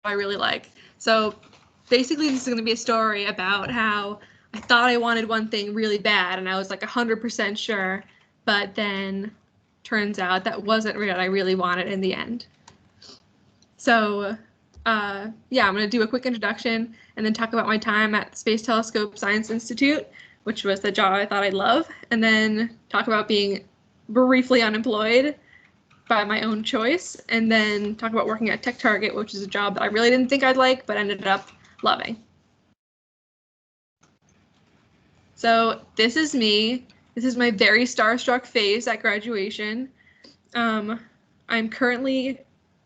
I really like. So basically this is going to be a story about how I thought I wanted one thing really bad and I was like 100% sure, but then turns out that wasn't what I really wanted in the end. So yeah, I'm going to do a quick introduction and then talk about my time at the Space Telescope Science Institute, which was the job I thought I'd love, and then talk about being briefly unemployed by my own choice, and then talk about working at TechTarget, which is a job that I really didn't think I'd like, but ended up loving. So this is me. This is my very starstruck face at graduation. I'm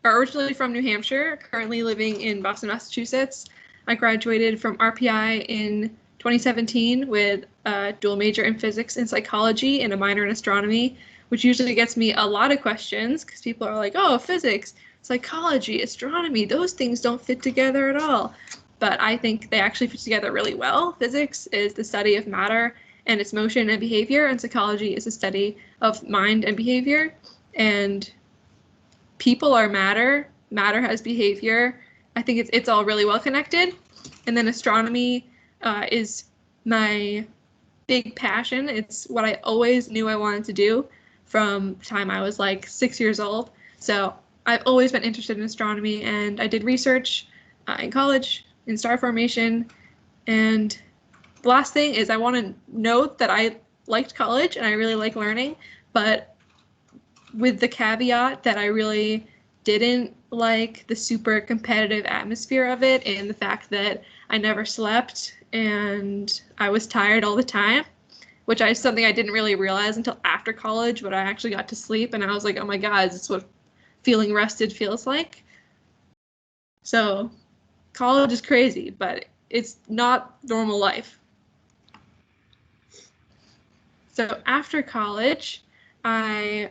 originally from New Hampshire, currently living in Boston, Massachusetts. I graduated from RPI in 2017 with a dual major in physics and psychology and a minor in astronomy, which usually gets me a lot of questions because people are like, oh, physics, psychology, astronomy, those things don't fit together at all. But I think they actually fit together really well. Physics is the study of matter and its motion and behavior, and psychology is the study of mind and behavior. And people are matter, matter has behavior. I think it's all really well connected. And then astronomy is my big passion. It's what I always knew I wanted to do from the time I was like 6 years old. So I've always been interested in astronomy, and I did research in college in star formation. And the last thing is I want to note that I liked college and I really like learning, but with the caveat that I really didn't like the super competitive atmosphere of it and the fact that I never slept and I was tired all the time, which is something I didn't really realize until after college, but I actually got to sleep and I was like, oh my God, this is what feeling rested feels like. So college is crazy, but it's not normal life. So after college, I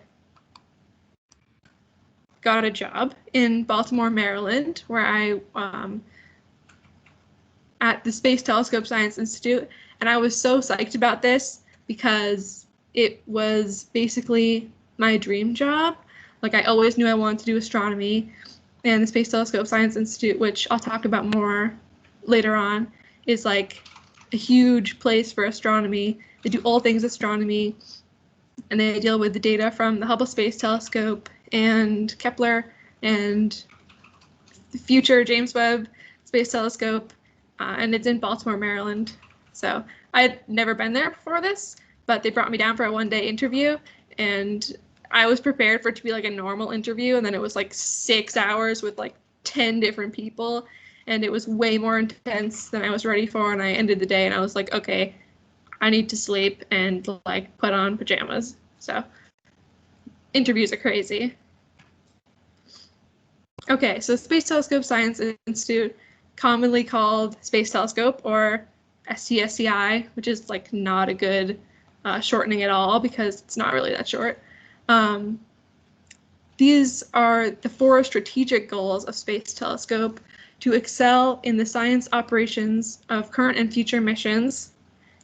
got a job in Baltimore, Maryland, where I at the Space Telescope Science Institute, and I was so psyched about this because it was basically my dream job. Like I always knew I wanted to do astronomy, and the Space Telescope Science Institute, which I'll talk about more later on, is like a huge place for astronomy. They do all things astronomy, and they deal with the data from the Hubble Space Telescope and Kepler and the future James Webb Space Telescope, and it's in Baltimore, Maryland. So I had never been there before this, but they brought me down for a one-day interview, and I was prepared for it to be like a normal interview, and then it was like 6 hours with like 10 different people, and it was way more intense than I was ready for, and I ended the day and I was like, okay, I need to sleep and like put on pajamas. So interviews are crazy. Okay, so Space Telescope Science Institute, commonly called Space Telescope or STSCI, which is like not a good shortening at all because it's not really that short. These are the 4 strategic goals of Space Telescope: to excel in the science operations of current and future missions,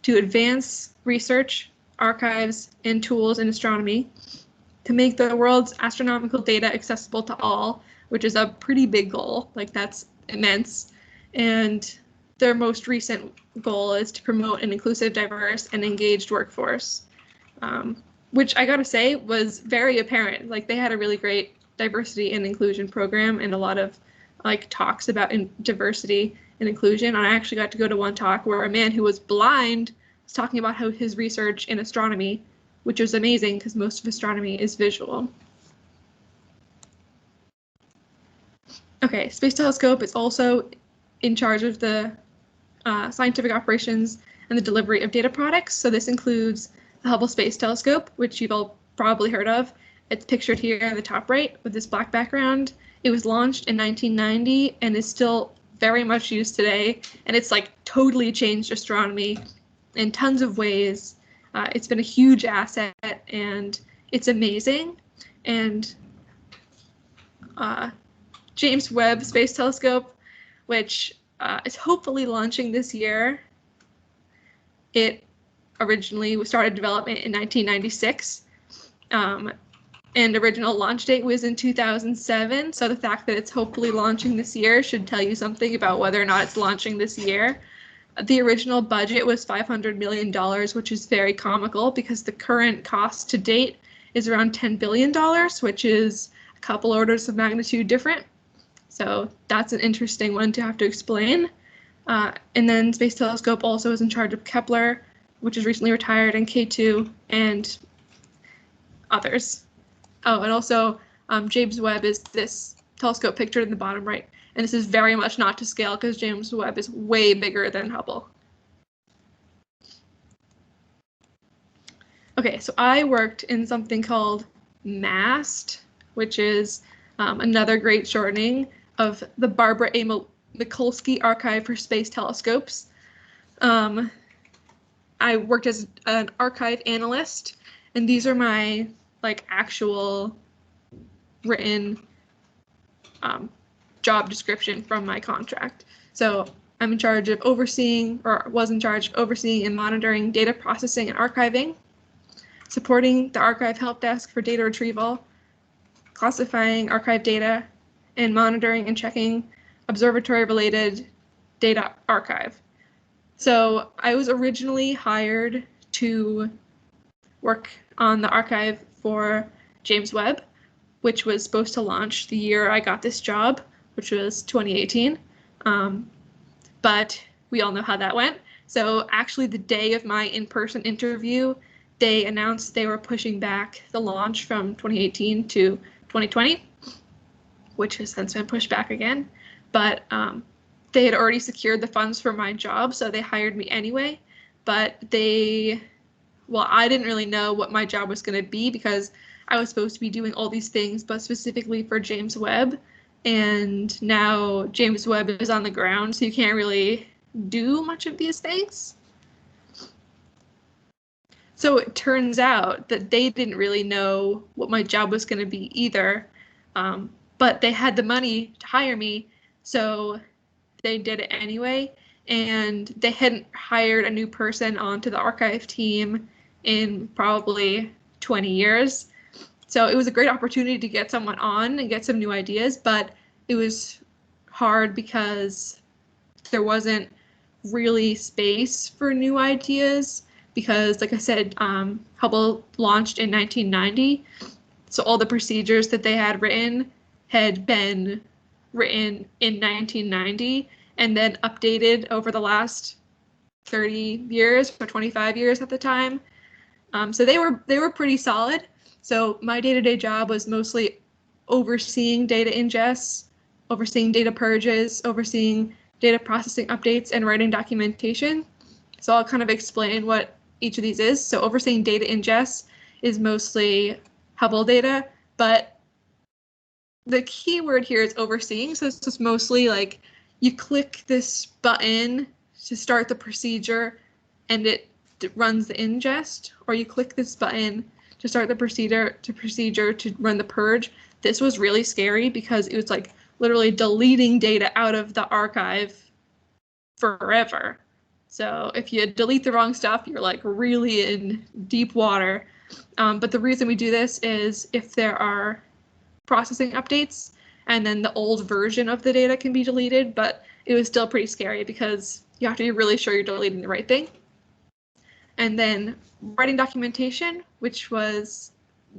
to advance research, archives, and tools in astronomy, to make the world's astronomical data accessible to all, which is a pretty big goal, like that's immense. And their most recent goal is to promote an inclusive, diverse, and engaged workforce, which I gotta say was very apparent. Like they had a really great diversity and inclusion program and a lot of like talks about diversity and inclusion. And I actually got to go to one talk where a man who was blind was talking about how his research in astronomy, which was amazing because most of astronomy is visual. Okay, Space Telescope is also in charge of the scientific operations and the delivery of data products. So this includes the Hubble Space Telescope, which you've all probably heard of. It's pictured here in the top right with this black background. It was launched in 1990 and is still very much used today. And it's like totally changed astronomy in tons of ways. It's been a huge asset and it's amazing. And James Webb Space Telescope, which is hopefully launching this year. It originally started development in 1996. and original launch date was in 2007. So the fact that it's hopefully launching this year should tell you something about whether or not it's launching this year. The original budget was $500 million, which is very comical because the current cost to date is around $10 billion, which is a couple orders of magnitude different. So that's an interesting one to have to explain. And then Space Telescope also is in charge of Kepler, which is recently retired, and K2 and others. Oh, and also James Webb is this telescope pictured in the bottom right. And this is very much not to scale because James Webb is way bigger than Hubble. Okay, so I worked in something called Mast, which is another great shortening of the Barbara A. Mikulski Archive for Space Telescopes. I worked as an archive analyst, and these are my actual written job description from my contract. So I'm in charge of overseeing, or was in charge of overseeing and monitoring data processing and archiving, supporting the archive help desk for data retrieval, classifying archive data, and monitoring and checking observatory-related data archive. So I was originally hired to work on the archive for James Webb, which was supposed to launch the year I got this job, which was 2018. But we all know how that went. So actually the day of my in-person interview, they announced they were pushing back the launch from 2018 to 2020, which has since been pushed back again. But they had already secured the funds for my job, so they hired me anyway. But I didn't really know what my job was going to be because I was supposed to be doing all these things, but specifically for James Webb. And now James Webb is on the ground, so you can't really do much of these things. So it turns out that they didn't really know what my job was going to be either, but they had the money to hire me, so they did it anyway. And they hadn't hired a new person onto the archive team in probably 20 years. So it was a great opportunity to get someone on and get some new ideas, but it was hard because there wasn't really space for new ideas because, like I said, Hubble launched in 1990. So all the procedures that they had been written in 1990 and then updated over the last 30 years or 25 years at the time. So they were pretty solid. So my day-to-day job was mostly overseeing data ingests, overseeing data purges, overseeing data processing updates, and writing documentation. So I'll kind of explain what each of these is. So overseeing data ingests is mostly Hubble data, but the key word here is overseeing. So it's just mostly like you click this button to start the procedure and it runs the ingest, or you click this button to start the procedure to run the purge. This was really scary because it was like literally deleting data out of the archive forever. So if you delete the wrong stuff, you're like really in deep water. But the reason we do this is if there are processing updates and then the old version of the data can be deleted, but it was still pretty scary because you have to be really sure you're deleting the right thing. And then writing documentation, which was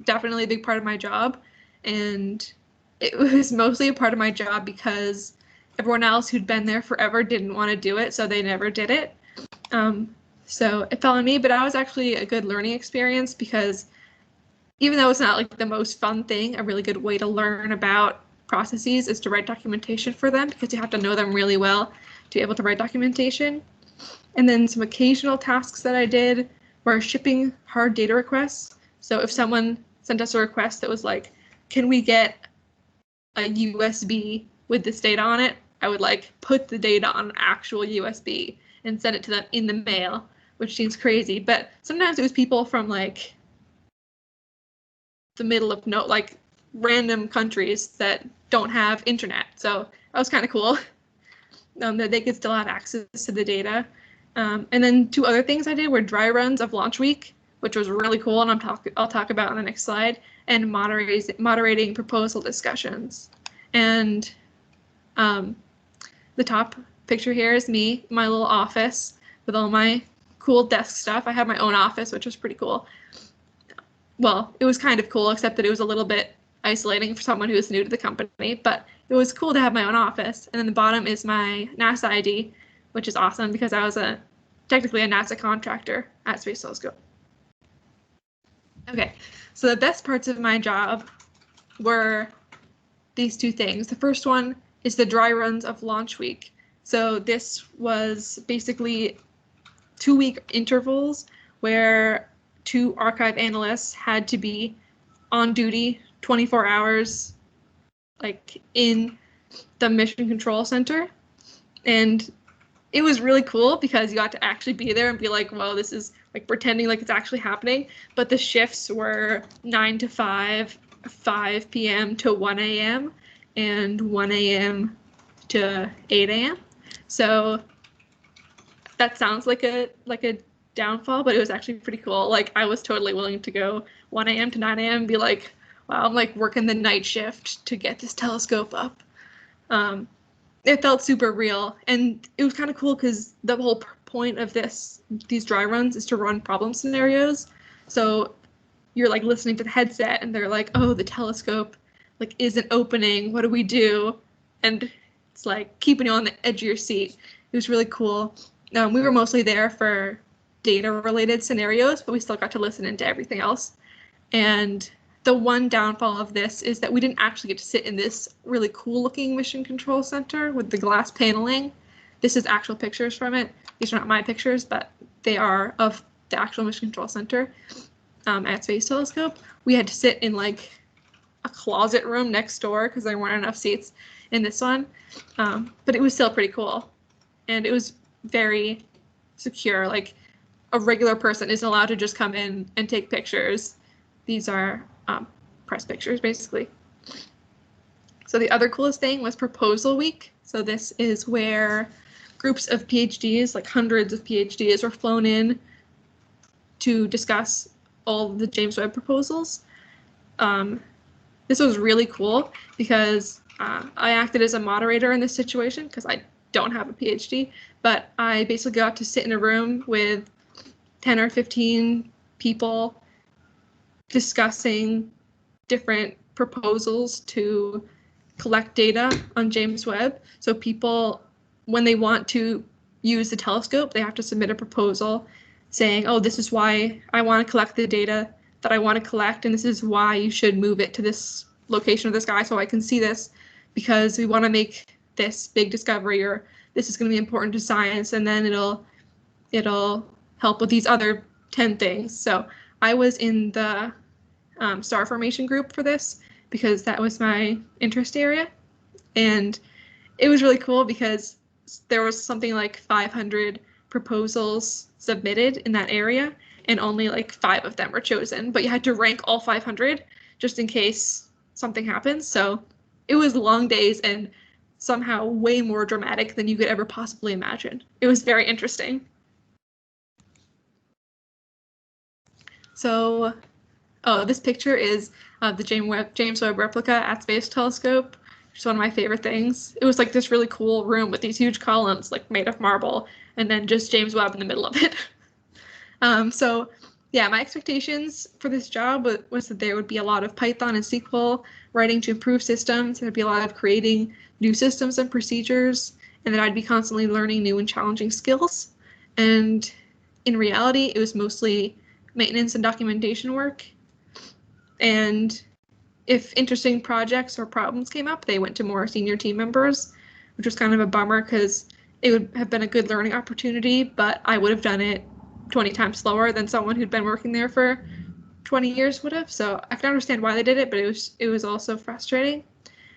definitely a big part of my job. And it was mostly a part of my job because everyone else who'd been there forever didn't want to do it, so they never did it. So it fell on me, but that was actually a good learning experience because even though it's not like the most fun thing, a really good way to learn about processes is to write documentation for them because you have to know them really well to be able to write documentation. And then some occasional tasks that I did were shipping hard data requests. So if someone sent us a request that was like, can we get a USB with this data on it? I would like put the data on an actual USB and send it to them in the mail, which seems crazy. But sometimes it was people from like the middle of like random countries that don't have internet. So that was kind of cool that they could still have access to the data. And then two other things I did were dry runs of launch week. which was really cool, and I'll talk about on the next slide, and moderating proposal discussions. And the top picture here is me, my little office with all my cool desk stuff. I had my own office, which was pretty cool. Well, it was kind of cool, except that it was a little bit isolating for someone who was new to the company, but it was cool to have my own office. And then the bottom is my NASA ID, which is awesome because I was technically a NASA contractor at Space Telescope. Okay, so the best parts of my job were these two things. The first one is the dry runs of launch week. So this was basically 2-week intervals where 2 archive analysts had to be on duty 24 hours, like in the Mission Control Center. And it was really cool because you got to actually be there and be like, well, this is like pretending like it's actually happening. But the shifts were 9 to 5, 5 p.m. to 1 a.m. and 1 a.m. to 8 a.m. So that sounds like a downfall, but it was actually pretty cool. Like I was totally willing to go 1 a.m. to 9 a.m. and be like, wow, I'm like working the night shift to get this telescope up. It felt super real, and it was kind of cool because the whole point of these dry runs is to run problem scenarios. So you're like listening to the headset and they're like, oh, the telescope like isn't opening, what do we do? And it's like keeping you on the edge of your seat. It was really cool. We were mostly there for data related scenarios, but we still got to listen into everything else. And the one downfall of this is that we didn't actually get to sit in this really cool looking mission control center with the glass paneling. This is actual pictures from it. These are not my pictures, but they are of the actual mission control center at Space Telescope. We had to sit in like a closet room next door because there weren't enough seats in this one. But it was still pretty cool. And it was very secure. Like a regular person isn't allowed to just come in and take pictures. These are press pictures, basically. So the other coolest thing was proposal week. So this is where groups of PhDs, like hundreds of PhDs, were flown in to discuss all the James Webb proposals. This was really cool because I acted as a moderator in this situation because I don't have a PhD, but I basically got to sit in a room with 10 or 15 people discussing different proposals to collect data on James Webb. So people, when they want to use the telescope, they have to submit a proposal saying, oh, this is why I want to collect the data that I want to collect, and this is why you should move it to this location of the sky so I can see this, because we want to make this big discovery, or this is going to be important to science, and then it'll help with these other 10 things. So I was in the star formation group for this because that was my interest area, and it was really cool because there was something like 500 proposals submitted in that area, and only like 5 of them were chosen, but you had to rank all 500 just in case something happens. So it was long days and somehow way more dramatic than you could ever possibly imagine. It was very interesting. So, oh, this picture is of the James Webb replica at Space Telescope, which is one of my favorite things. It was like this really cool room with these huge columns, like made of marble, and then just James Webb in the middle of it. So yeah, my expectations for this job was that there would be a lot of Python and SQL writing to improve systems. There'd be a lot of creating new systems and procedures, and that I'd be constantly learning new and challenging skills. And in reality, it was mostly maintenance and documentation work. And if interesting projects or problems came up, they went to more senior team members, which was kind of a bummer because it would have been a good learning opportunity, but I would have done it 20 times slower than someone who'd been working there for 20 years would have. So I can understand why they did it, but it was also frustrating.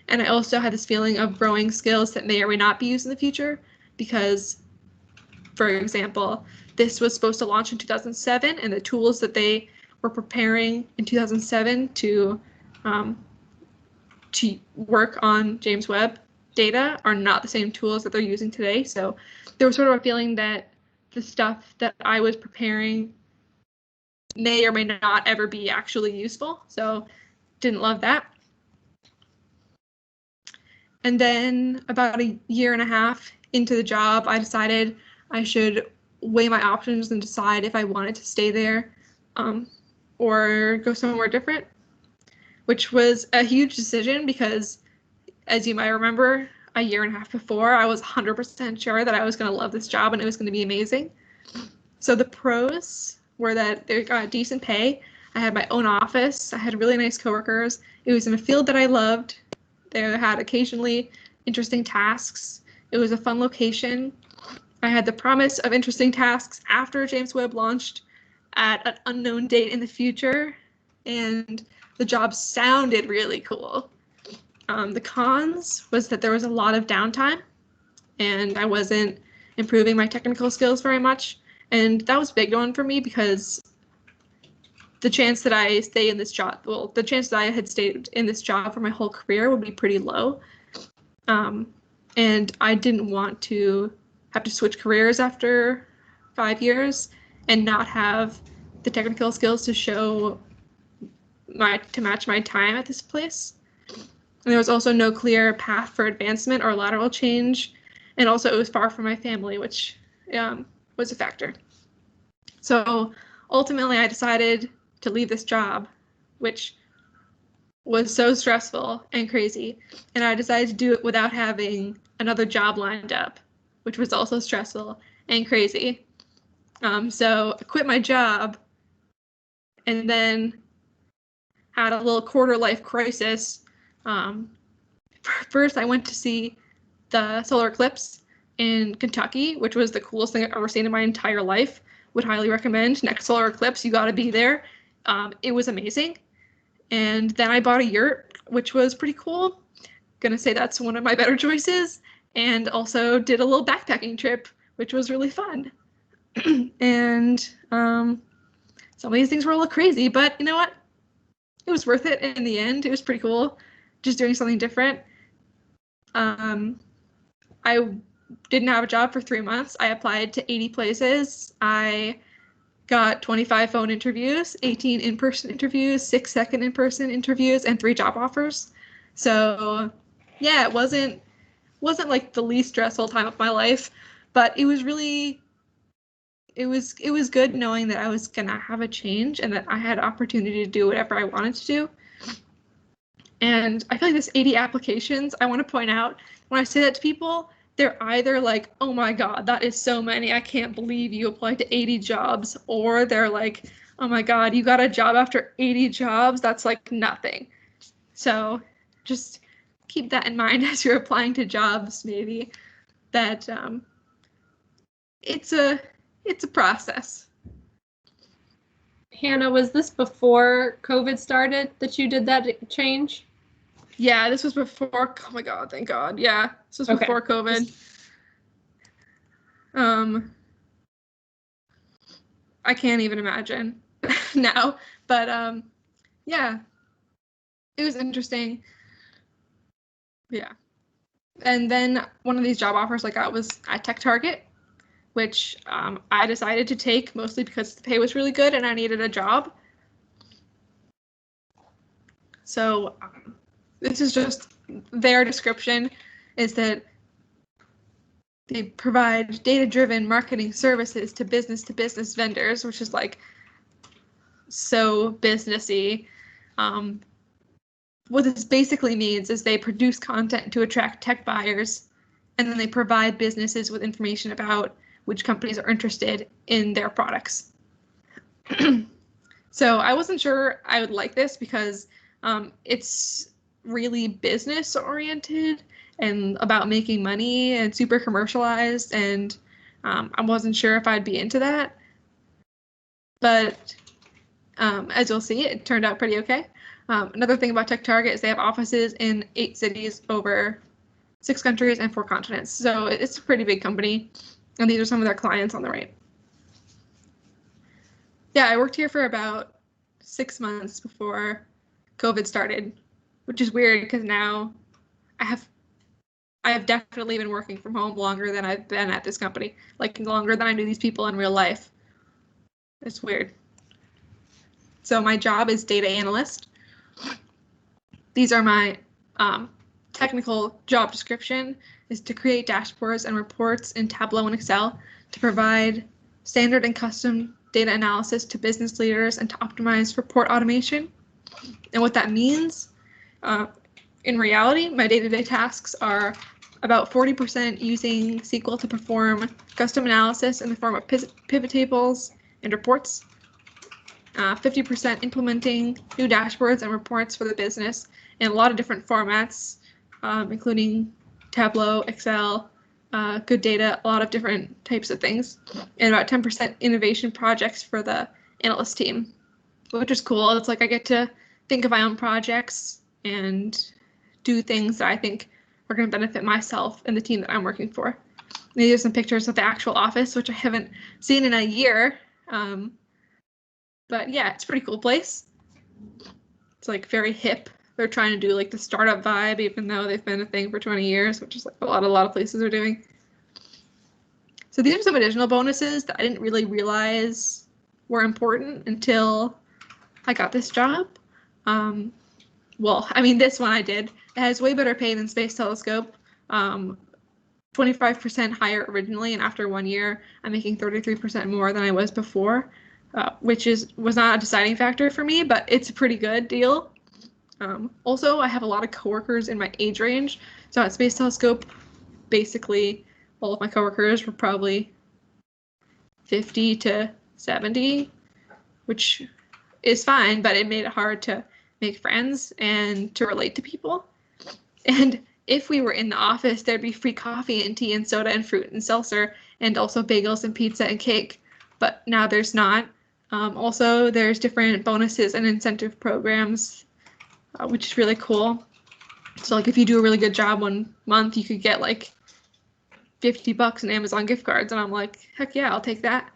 And I also had this feeling of growing skills that may or may not be used in the future because, for example, this was supposed to launch in 2007, and the tools that they were preparing in 2007 to work on James Webb data are not the same tools that they're using today. So there was sort of a feeling that the stuff that I was preparing may or may not ever be actually useful. So didn't love that. And then about a year and a half into the job, I decided I should weigh my options and decide if I wanted to stay there or go somewhere different, which was a huge decision because, as you might remember, a year and a half before, I was 100% sure that I was going to love this job and it was going to be amazing. So the pros were that they got decent pay. I had my own office. I had really nice coworkers. It was in a field that I loved. They had occasionally interesting tasks. It was a fun location. I had the promise of interesting tasks after James Webb launched at an unknown date in the future, and the job sounded really cool. The cons was that there was a lot of downtime, and I wasn't improving my technical skills very much, and that was a big one for me because the chance that I stay in this job, well, the chance that I had stayed in this job for my whole career would be pretty low. And I didn't want to have to switch careers after 5 years and not have the technical skills to match my time at this place. And there was also no clear path for advancement or lateral change. And also it was far from my family, which was a factor. So ultimately I decided to leave this job, which was so stressful and crazy. And I decided to do it without having another job lined up, which was also stressful and crazy. So I quit my job and then had a little quarter life crisis. First, I went to see the solar eclipse in Kentucky, which was the coolest thing I've ever seen in my entire life. Would highly recommend. Next solar eclipse, you got to be there. It was amazing. And then I bought a yurt, which was pretty cool. Gonna say that's one of my better choices. And also did a little backpacking trip, which was really fun. And some of these things were a little crazy, but you know what? It was worth it in the end. It was pretty cool, just doing something different. I didn't have a job for 3 months. I applied to 80 places. I got 25 phone interviews, 18 in-person interviews, 6 second in-person interviews, and 3 job offers. So yeah, it wasn't like the least stressful time of my life, but it was really, it was good knowing that I was gonna have a change and that I had opportunity to do whatever I wanted to do. And I feel like this 80 applications, I want to point out, when I say that to people, they're either like, oh my God, that is so many. I can't believe you applied to 80 jobs. Or they're like, oh my God, you got a job after 80 jobs. That's like nothing. So just keep that in mind as you're applying to jobs, maybe, that it's a process. Hannah, was this before COVID started that you did that change? Yeah, this was before, oh my God, thank God. Yeah, this was before COVID. I can't even imagine now, but yeah, it was interesting. Yeah. And then one of these job offers I got was at Tech Target, which I decided to take mostly because the pay was really good and I needed a job. So this is just their description, is that they provide data-driven marketing services to business vendors, which is like so businessy. What this basically means is they produce content to attract tech buyers, and then they provide businesses with information about which companies are interested in their products. So I wasn't sure I would like this because it's really business oriented and about making money and super commercialized, and I wasn't sure if I'd be into that. But as you'll see, it turned out pretty okay. Another thing about Tech Target is they have offices in 8 cities over 6 countries and 4 continents. So it's a pretty big company, and these are some of their clients on the right. Yeah, I worked here for about 6 months before COVID started, which is weird because now I have definitely been working from home longer than I've been at this company, like longer than I knew these people in real life. It's weird. So my job is data analyst. These are my technical job description, is to create dashboards and reports in Tableau and Excel to provide standard and custom data analysis to business leaders and to optimize report automation. And what that means, in reality, my day-to-day tasks are about 40% using SQL to perform custom analysis in the form of pivot tables and reports, 50% implementing new dashboards and reports for the business in a lot of different formats, including Tableau, Excel, good data, a lot of different types of things, and about 10% innovation projects for the analyst team, which is cool. It's like I get to think of my own projects and do things that I think are going to benefit myself and the team that I'm working for. These are some pictures of the actual office, which I haven't seen in a year. But yeah, it's a pretty cool place. It's like very hip. They're trying to do like the startup vibe, even though they've been a thing for 20 years, which is like a lot of places are doing. So these are some additional bonuses that I didn't really realize were important until I got this job. Well, I mean, this one I did. It has way better pay than Space Telescope. 25% higher originally, and after 1 year, I'm making 33% more than I was before, which was not a deciding factor for me, but it's a pretty good deal. Also, I have a lot of coworkers in my age range. So at Space Telescope, basically all of my coworkers were probably 50 to 70, which is fine, but it made it hard to make friends and to relate to people. And if we were in the office, there'd be free coffee and tea and soda and fruit and seltzer and also bagels and pizza and cake. But now there's not. Also, there's different bonuses and incentive programs, which is really cool. So like if you do a really good job one month, you could get like $50 in Amazon gift cards. And I'm like, heck yeah, I'll take that.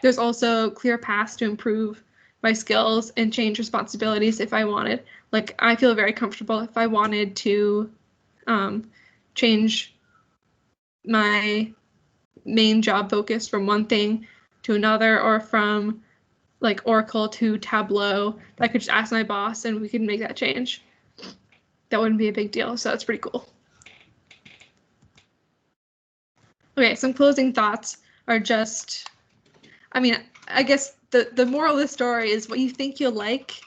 There's also clear paths to improve my skills and change responsibilities if I wanted. Like I feel very comfortable if I wanted to change my main job focus from one thing to another, or from like Oracle to Tableau, I could just ask my boss and we could make that change. That wouldn't be a big deal, so that's pretty cool. Okay, some closing thoughts are just, I mean, I guess the moral of the story is what you think you'll like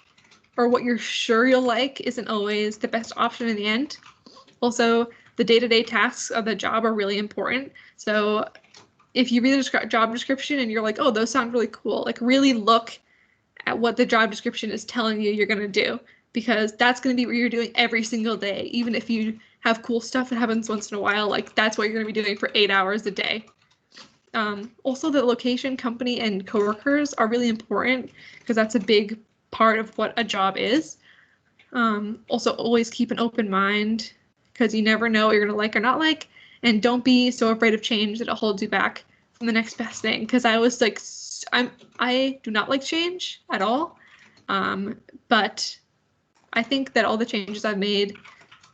or what you're sure you'll like isn't always the best option in the end. Also, the day-to-day tasks of the job are really important. So if you read the job description and you're like, oh, those sound really cool, like really look at what the job description is telling you you're going to do, because that's going to be what you're doing every single day. Even if you have cool stuff that happens once in a while, like that's what you're going to be doing for 8 hours a day. Also, the location, company, and coworkers are really important because that's a big part of what a job is. Also, always keep an open mind because you never know what you're going to like or not like. And don't be so afraid of change that it holds you back from the next best thing. Because I was like, I do not like change at all. But I think that all the changes I've made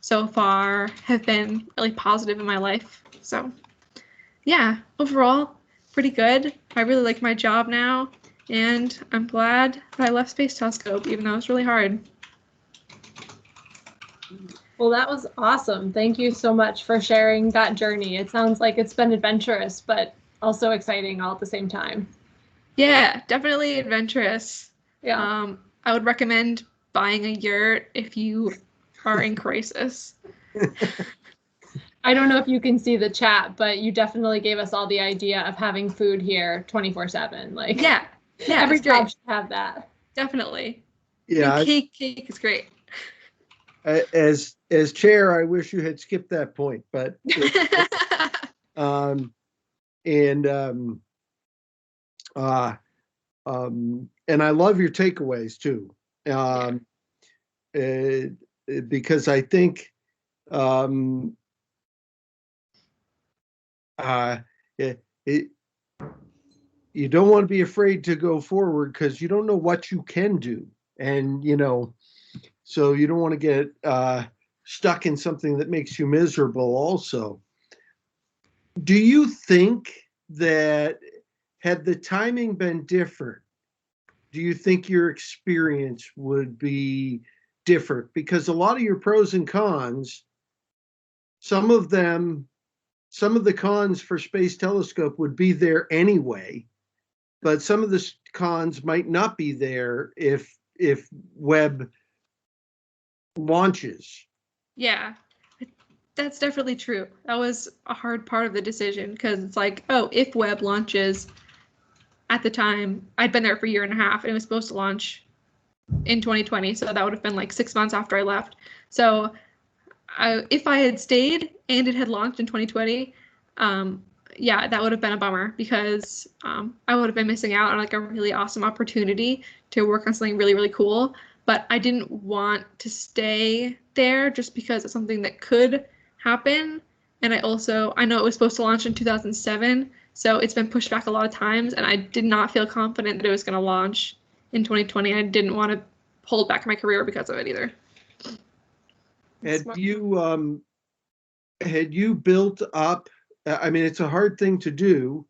so far have been really positive in my life. So yeah, overall, pretty good. I really like my job now, and I'm glad that I left Space Telescope, even though it was really hard. Well, that was awesome. Thank you so much for sharing that journey. It sounds like it's been adventurous, but also exciting all at the same time. Yeah, definitely adventurous. Yeah. I would recommend buying a yurt if you are in crisis. I don't know if you can see the chat, but you definitely gave us all the idea of having food here 24/7. Like, yeah, every job should have that. Definitely. Yeah, cake is great. As chair, I wish you had skipped that point, but and I love your takeaways too, because I think you don't want to be afraid to go forward because you don't know what you can do, and so you don't want to get stuck in something that makes you miserable also. Do you think that had the timing been different, do you think your experience would be different? Because a lot of your pros and cons, some of them, some of the cons for Space Telescope would be there anyway, but some of the cons might not be there if Webb launches. Yeah, that's definitely true. That was a hard part of the decision because it's like, oh, if Webb launches, at the time, I'd been there for a year and a half and it was supposed to launch in 2020. So that would have been like 6 months after I left. So if I had stayed and it had launched in 2020, yeah, that would have been a bummer because I would have been missing out on like a really awesome opportunity to work on something really, really cool. But I didn't want to stay there just because it's something that could happen. And I know it was supposed to launch in 2007, so it's been pushed back a lot of times, and I did not feel confident that it was going to launch in 2020. I didn't want to hold back my career because of it either. Had you built up, I mean, it's a hard thing to do,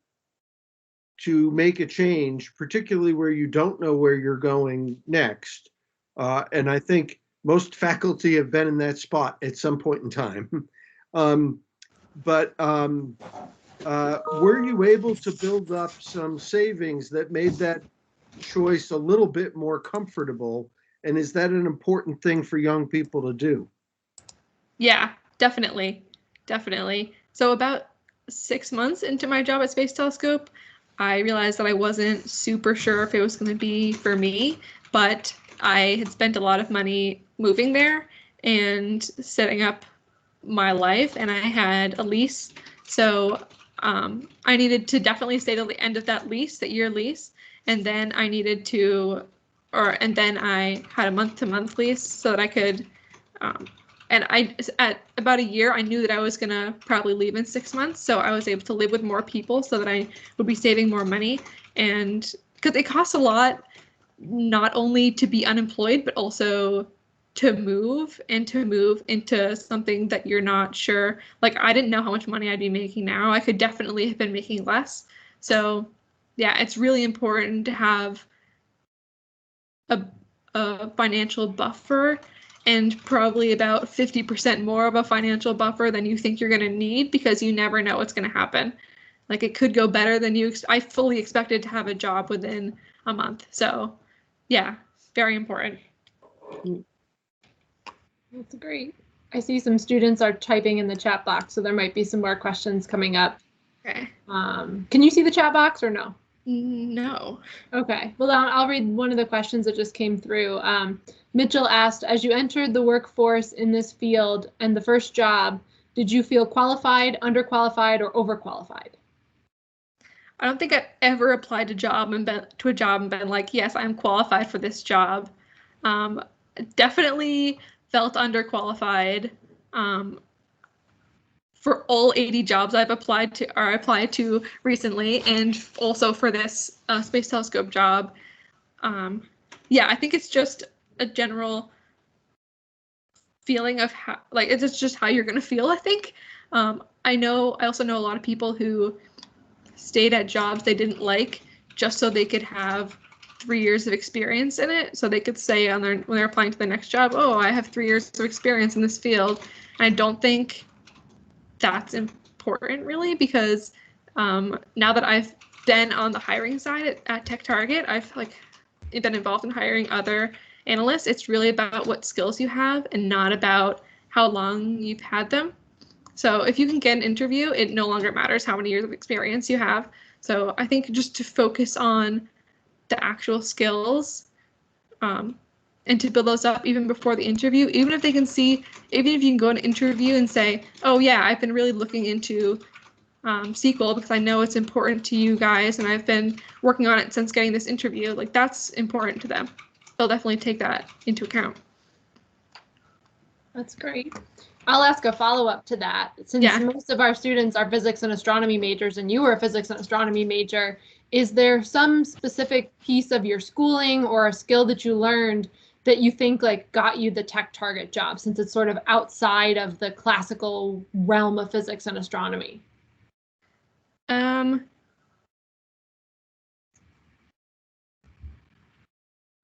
to make a change, particularly where you don't know where you're going next. And I think most faculty have been in that spot at some point in time. But were you able to build up some savings that made that choice a little bit more comfortable? And is that an important thing for young people to do? Yeah, definitely. Definitely. So about 6 months into my job at Space Telescope, I realized that I wasn't super sure if it was going to be for me, but I had spent a lot of money moving there and setting up my life, and I had a lease. So I needed to definitely stay till the end of that lease, that year lease, and then I needed to, and then I had a month-to-month lease so that I could, and at about a year, I knew that I was gonna probably leave in 6 months, so I was able to live with more people so that I would be saving more money, and because it costs a lot, not only to be unemployed, but also to move into something that you're not sure. Like I didn't know how much money I'd be making now. I could definitely have been making less. So yeah, it's really important to have a financial buffer, and probably about 50% more of a financial buffer than you think you're going to need, because you never know what's going to happen. Like it could go better than I fully expected to have a job within a month. So yeah, very important. That's great. I see some students are typing in the chat box, so there might be some more questions coming up. Okay. Can you see the chat box or no? No. Okay. Well, I'll read one of the questions that just came through. Mitchell asked, as you entered the workforce in this field and the first job, did you feel qualified, underqualified, or overqualified? I don't think I've ever applied to a job and been like, yes, I'm qualified for this job. Definitely felt underqualified for all 80 jobs I've applied to recently, and also for this Space Telescope job. Yeah, I think it's just a general feeling of how, like, it's just how you're gonna feel, I think. I also know a lot of people who stayed at jobs they didn't like just so they could have 3 years of experience in it, so they could say when they're applying to the next job, oh, I have 3 years of experience in this field. And I don't think that's important really, because now that I've been on the hiring side at Tech Target, I've been involved in hiring other analysts. It's really about what skills you have and not about how long you've had them. So if you can get an interview, it no longer matters how many years of experience you have. So I think just to focus on the actual skills, and to build those up even before the interview, even if you can go to an interview and say, oh yeah, I've been really looking into SQL because I know it's important to you guys and I've been working on it since getting this interview, like that's important to them. They'll definitely take that into account. That's great. I'll ask a follow-up to that. Since most of our students are physics and astronomy majors and you were a physics and astronomy major, is there some specific piece of your schooling or a skill that you learned that you think like got you the Tech Target job, since it's sort of outside of the classical realm of physics and astronomy?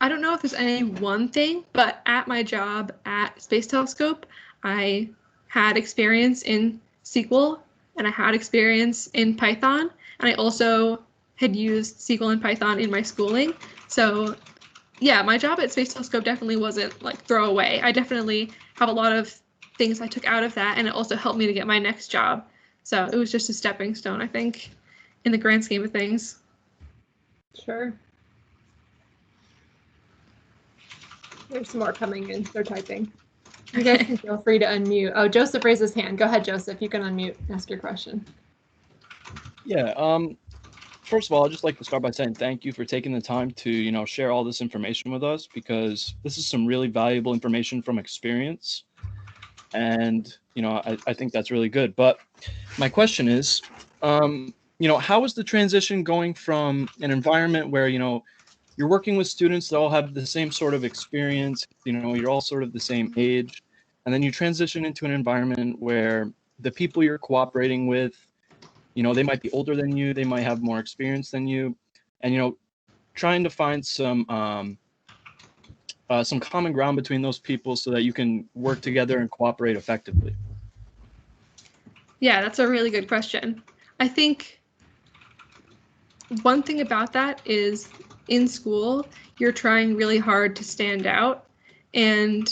I don't know if there's any one thing, but at my job at Space Telescope, I had experience in SQL and I had experience in Python, and I also had used SQL and Python in my schooling. So yeah, my job at Space Telescope definitely wasn't like throwaway. I definitely have a lot of things I took out of that, and it also helped me to get my next job. So it was just a stepping stone, I think, in the grand scheme of things. Sure. There's some more coming in. They're typing. You guys can feel free to unmute. Oh, Joseph raised his hand. Go ahead, Joseph. You can unmute and ask your question. Yeah. First of all, I'd just like to start by saying thank you for taking the time to, share all this information with us, because this is some really valuable information from experience. And, I think that's really good. But my question is, how is the transition going from an environment where, you're working with students that all have the same sort of experience, you're all sort of the same age, and then you transition into an environment where the people you're cooperating with, they might be older than you, they might have more experience than you, and, trying to find some common ground between those people so that you can work together and cooperate effectively? Yeah, that's a really good question. I think one thing about that is in school, you're trying really hard to stand out. And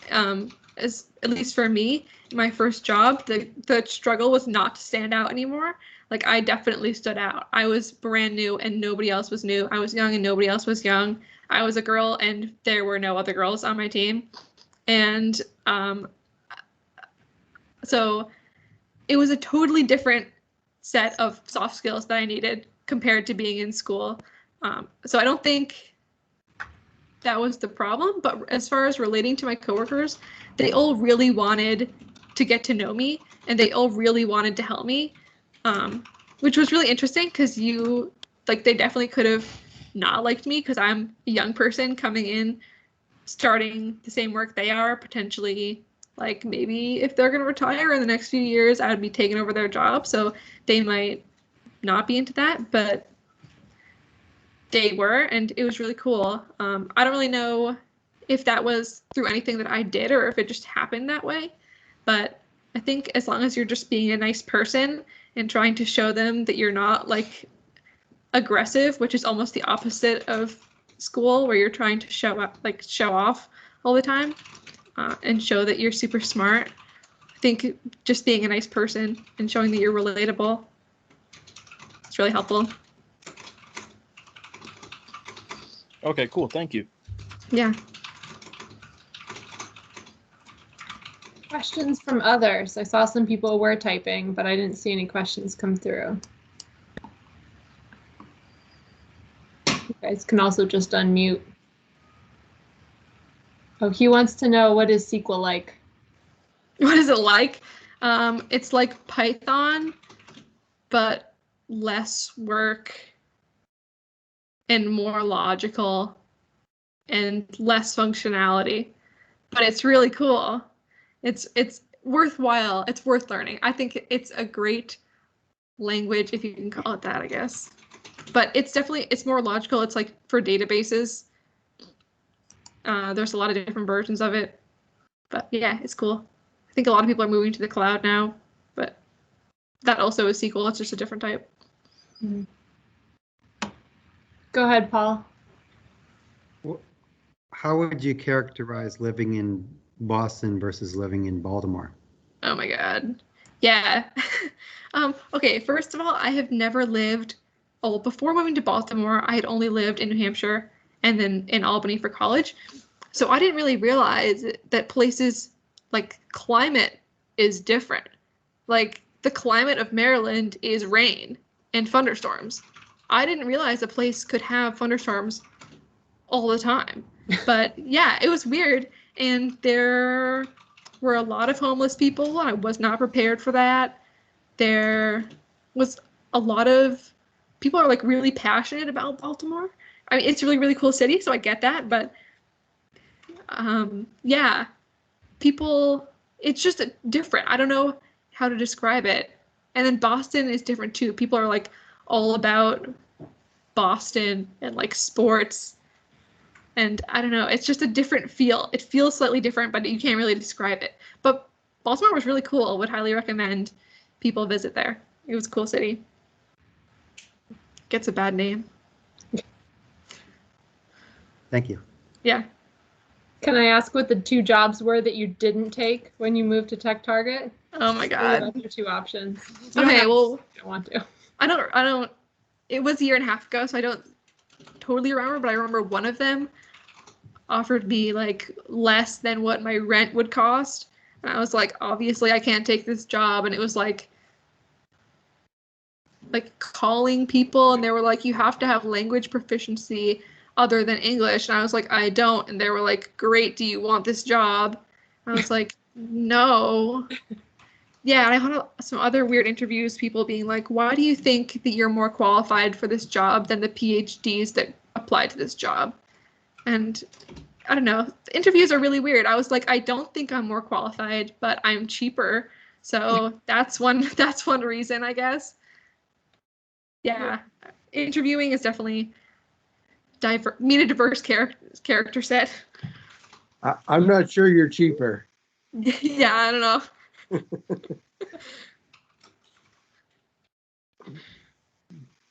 at least for me, my first job, the struggle was not to stand out anymore. Like, I definitely stood out. I was brand new and nobody else was new. I was young and nobody else was young. I was a girl and there were no other girls on my team. And so it was a totally different set of soft skills that I needed compared to being in school. So I don't think that was the problem, but as far as relating to my coworkers, they all really wanted to get to know me and they all really wanted to help me, which was really interesting because they definitely could have not liked me because I'm a young person coming in, starting the same work they are, potentially. Like, maybe if they're going to retire in the next few years, I would be taking over their job. So they might not be into that, but they were, and it was really cool. I don't really know if that was through anything that I did or if it just happened that way. But I think as long as you're just being a nice person and trying to show them that you're not like aggressive, which is almost the opposite of school where you're trying to show off all the time, and show that you're super smart. I think just being a nice person and showing that you're relatable, it's really helpful. Okay, cool. Thank you. Yeah. Questions from others. I saw some people were typing, but I didn't see any questions come through. You guys can also just unmute. Oh, he wants to know, what is SQL like? What is it like? It's like Python, but less work and more logical and less functionality. But it's really cool. It's worthwhile. It's worth learning. I think it's a great language, if you can call it that, I guess. But it's more logical. It's like for databases. There's a lot of different versions of it, but yeah, it's cool. I think a lot of people are moving to the cloud now, but that also is SQL. It's just a different type. Mm-hmm. Go ahead, Paul. How would you characterize living in Boston versus living in Baltimore? Oh my God. Yeah. Okay, first of all, I have never lived, before moving to Baltimore, I had only lived in New Hampshire and then in Albany for college. So I didn't really realize that places like climate is different. Like the climate of Maryland is rain and thunderstorms. I didn't realize a place could have thunderstorms all the time. But yeah, it was weird. And there were a lot of homeless people. I was not prepared for that. There was a lot of people are like really passionate about Baltimore. I mean, it's a really, really cool city, so I get that. But yeah, people, it's just different. I don't know how to describe it. And then Boston is different too. People are like all about Boston and like sports. And I don't know, it's just a different feel. It feels slightly different, but you can't really describe it. But Baltimore was really cool. Would highly recommend people visit there. It was a cool city. Gets a bad name. Thank you. Yeah. Can I ask what the 2 jobs were that you didn't take when you moved to Tech Target? Oh my God. That's your 2 options. Okay, well, I don't want to. I don't, it was a year and a half ago, so I don't totally remember, but I remember one of them offered me like less than what my rent would cost. And I was like, obviously I can't take this job. And it was like calling people, and they were like, you have to have language proficiency other than English. And I was like, I don't. And they were like, great, do you want this job? I was like, no. Yeah, and I had some other weird interviews, people being like, why do you think that you're more qualified for this job than the PhDs that apply to this job? And I don't know, the interviews are really weird. I was like, I don't think I'm more qualified, but I'm cheaper. So that's one reason, I guess. Yeah, interviewing is definitely meet a diverse character set. I'm not sure you're cheaper. Yeah, I don't know.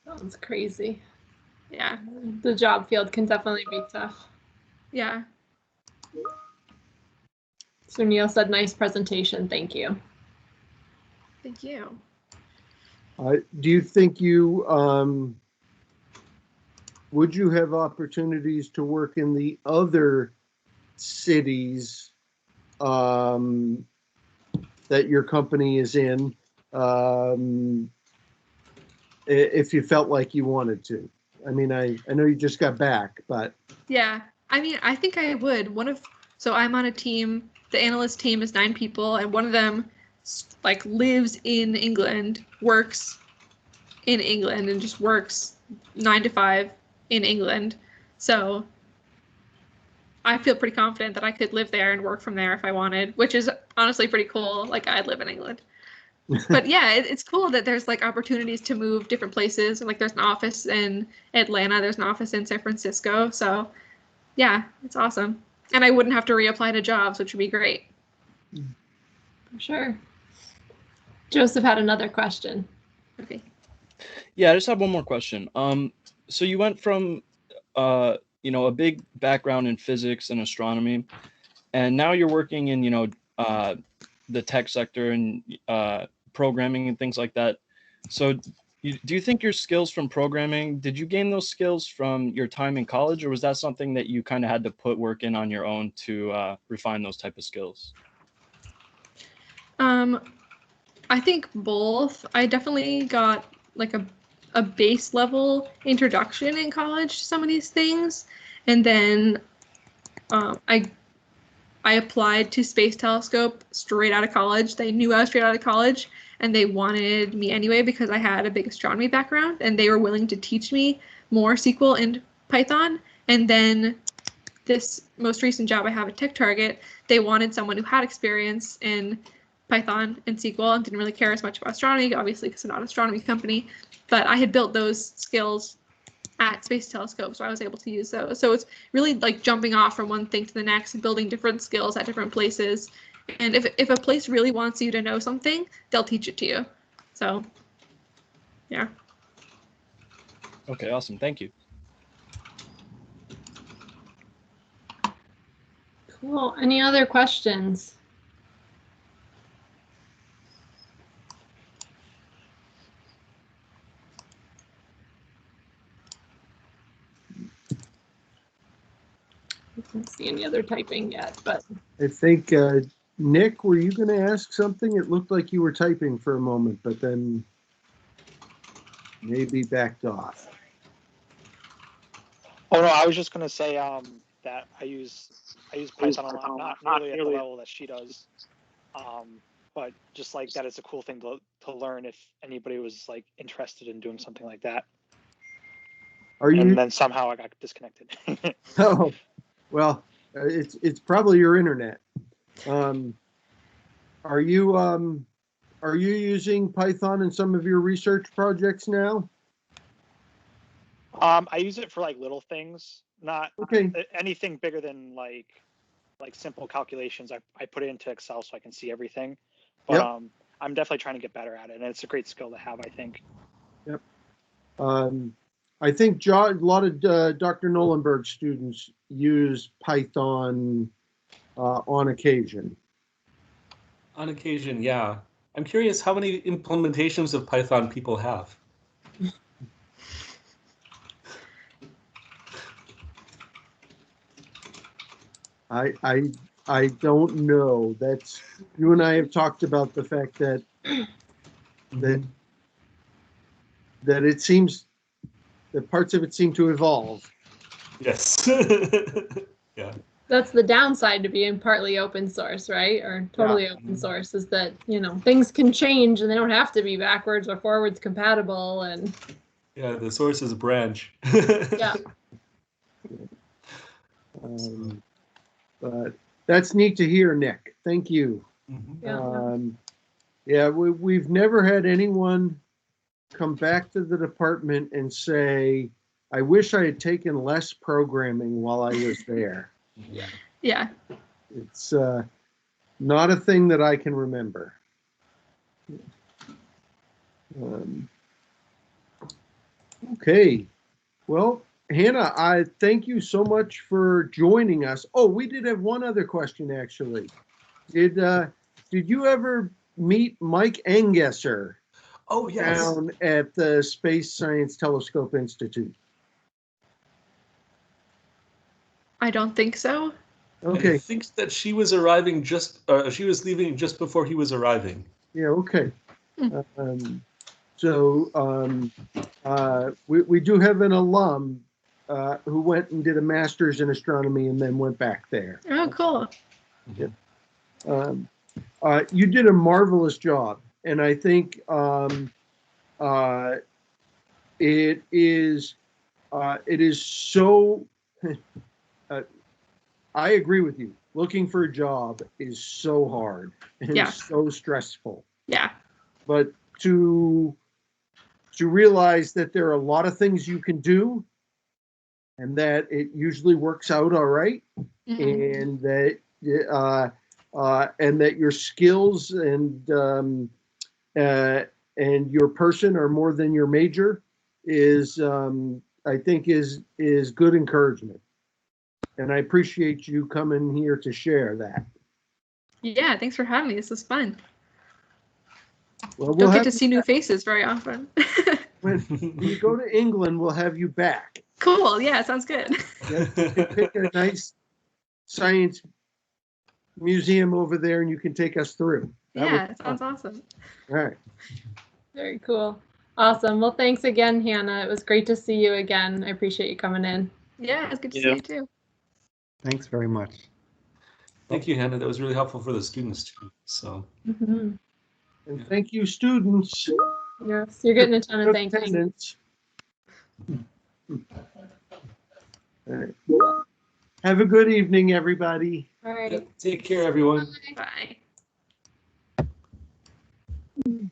Sounds crazy. Yeah. The job field can definitely be tough. Yeah. So Neil said, nice presentation. Thank you. Thank you. Do you think you would you have opportunities to work in the other cities that your company is in if you felt like you wanted to? I mean, I know you just got back, but yeah, I mean, I think I would. So I'm on a team. The analyst team is 9 people, and one of them like lives in England, works in England, and just works 9 to 5 in England. So I feel pretty confident that I could live there and work from there if I wanted, which is honestly pretty cool. Like, I'd live in England. But yeah, it's cool that there's like opportunities to move different places. Like, there's an office in Atlanta, there's an office in San Francisco. So yeah, it's awesome. And I wouldn't have to reapply to jobs, which would be great. For sure. Joseph had another question. Okay. Yeah, I just have one more question. So you went from a big background in physics and astronomy, and now you're working in the tech sector and programming and things like that. So do you think your skills from programming, did you gain those skills from your time in college, or was that something that you kind of had to put work in on your own to refine those type of skills? I think both. I definitely got like a base level introduction in college to some of these things, and then I applied to Space Telescope straight out of college. They knew I was straight out of college, and they wanted me anyway because I had a big astronomy background, and they were willing to teach me more SQL and Python. And then this most recent job I have at Tech Target, they wanted someone who had experience in Python and SQL and didn't really care as much about astronomy, obviously, because I'm not an astronomy company. But I had built those skills at Space Telescope, so I was able to use those. So it's really like jumping off from one thing to the next and building different skills at different places. And if a place really wants you to know something, they'll teach it to you. So, yeah. Okay, awesome. Thank you. Cool. Any other questions? I don't see any other typing yet, but I think Nick, were you going to ask something? It looked like you were typing for a moment, but then maybe backed off. Oh no, I was just going to say that I use Python a lot, not nearly at the level that she does, but just like that, it's a cool thing to learn if anybody was like interested in doing something like that. And then somehow I got disconnected. Oh, well, it's probably your internet. Are you using Python in some of your research projects now? I use it for like little things, not Okay. anything bigger than like simple calculations. I put it into Excel so I can see everything. But Yep. I'm definitely trying to get better at it, and it's a great skill to have, I think. Yep. I think a lot of Dr. Nolenberg students use Python on occasion. On occasion, yeah. I'm curious how many implementations of Python people have. I don't know. That's, you and I have talked about the fact that it seems that parts of it seem to evolve. Yes. Yeah. That's the downside to being partly open source, right? Or totally open source, is that, things can change and they don't have to be backwards or forwards compatible. And Yeah, the source is a branch. yeah. But that's neat to hear, Nick. Thank you. Yeah. We've never had anyone come back to the department and say, I wish I had taken less programming while I was there. Yeah. It's not a thing that I can remember. Okay. Well, Hannah, I thank you so much for joining us. Oh, we did have one other question, actually. Did you ever meet Mike Engesser? Oh, yes. Down at the Space Science Telescope Institute? I don't think so. Okay. I think that she was arriving she was leaving just before he was arriving. Yeah, okay. We do have an alum who went and did a master's in astronomy and then went back there. Oh, cool. You did a marvelous job, and I think it is so. I agree with you. Looking for a job is so hard and so stressful. Yeah. But to realize that there are a lot of things you can do, and that it usually works out all right, and that your skills and your person are more than your major is, I think, is good encouragement. And I appreciate you coming here to share that. Yeah, thanks for having me. This was fun. Well, Don't get to see new faces very often. When you go to England, we'll have you back. Cool. Yeah, sounds good. Pick a nice science museum over there, and you can take us through. That sounds awesome. All right. Very cool. Awesome. Well, thanks again, Hannah. It was great to see you again. I appreciate you coming in. Yeah, it's good to see you too. Thanks very much. Thank you, Hannah. That was really helpful for the students too. So. And thank you, students. Yes, you're getting a ton of thank yous. All right. Have a good evening, everybody. All right. Take care, everyone. Bye. Bye.